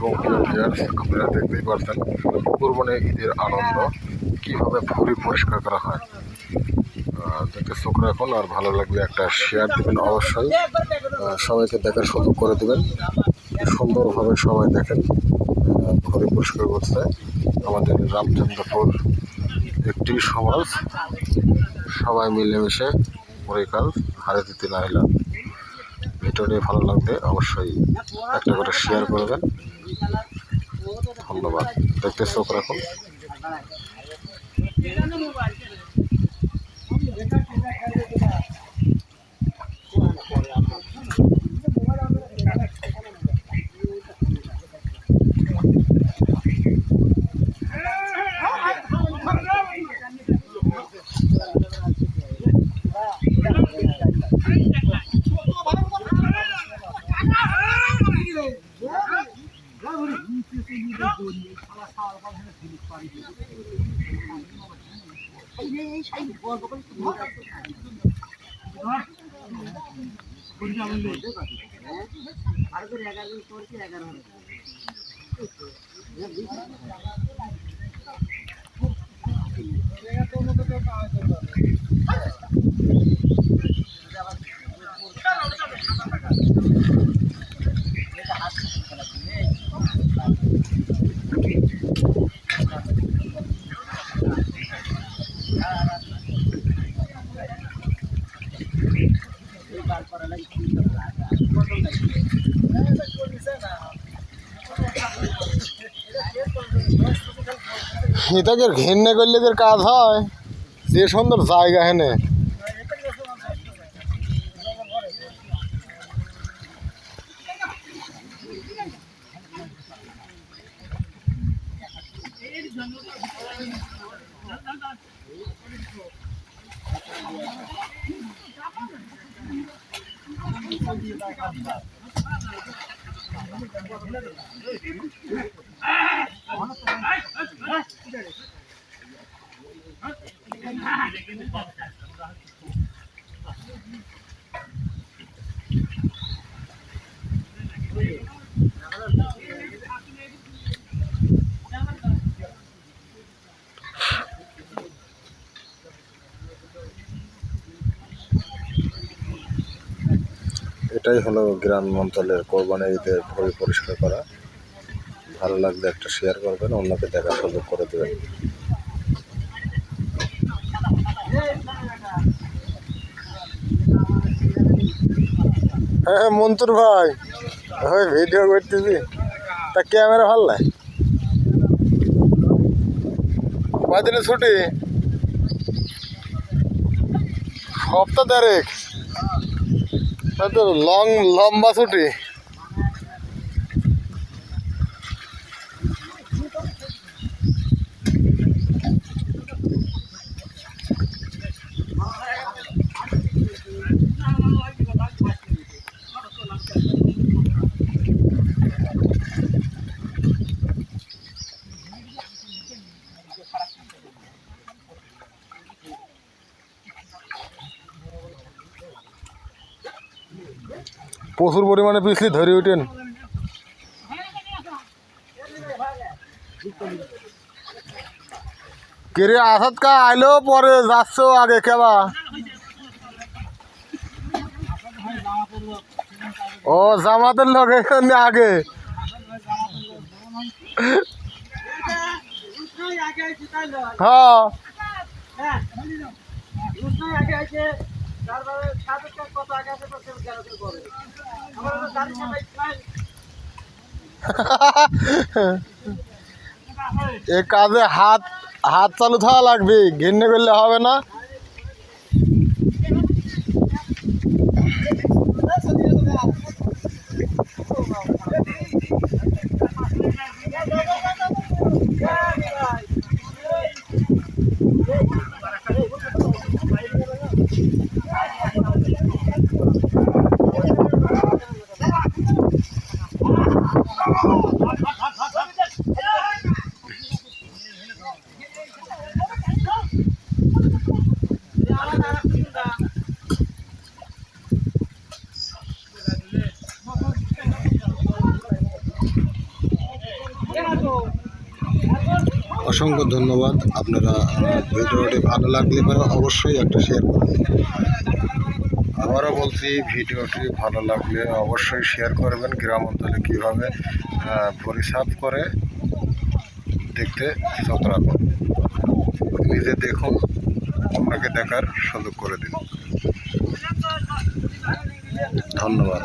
আলাইকুম ভিউয়ার্স, আপনারা দেখতেই পাচ্ছেন কুরবানি ঈদের আনন্দ কীভাবে ভুঁড়ি পরিষ্কার করা হয়। দেখতে চোখ রাখুন, আর ভালো লাগলে একটা শেয়ার দেবেন অবশ্যই, সবাইকে দেখার সুযোগ করে দেবেন। সুন্দরভাবে সবাই দেখেন ভুঁড়ি পরিষ্কার করছে আমাদের রামচন্দ্রপুর একটি সমাজ, সবাই মিলেমিশে পরিকাল হারে দিতে নাইলাম। ভিডিওটি ভালো লাগলে অবশ্যই একটা করে শেয়ার করবেন। ধন্যবাদ, দেখতে চোখ রাখুন। এটাকে ঘেন্নে করলে এদের কাজ হয়, যে সুন্দর জায়গা হেনে। এটাই হলো গ্রাম অঞ্চলের কোরবানি ঈদের ভুঁড়ি পরিষ্কার করা। ভালো লাগলে একটা শেয়ার করবেন, অন্যকে দেখার সুযোগ করে দেবেন। হ্যাঁ মন্তুর ভাই, ওই ভিডিও করতেছি, তা ক্যামেরা ভালো লাগে। কয়দিনে ছুটি? সপ্তাহ দেড়েক, তো লম্বা ছুটি। প্রচুর পরিমাণে পিছলি ধরে উঠেন। কেরে আসাদ কা আইলো পরে যাচ্ছ আগে কেবা? ও জামাতের লোক এখানে আগে। হ্যাঁ এ কাজে হাত চালু থাকা লাগবে, ঘেন্নে করলে হবে না। অসংখ্য ধন্যবাদ। আপনারা ভিডিওটি ভালো লাগলে অবশ্যই একটা শেয়ার করবেন। আবারও বলছি, ভিডিওটি ভালো লাগলে অবশ্যই শেয়ার করবেন। গ্রাম অঞ্চলে কীভাবে ভুঁড়ি সাফ করে দেখতে চোখ রাখুন। নিজে দেখুন, অন্যকে দেখার সুযোগ করে দিন। ধন্যবাদ।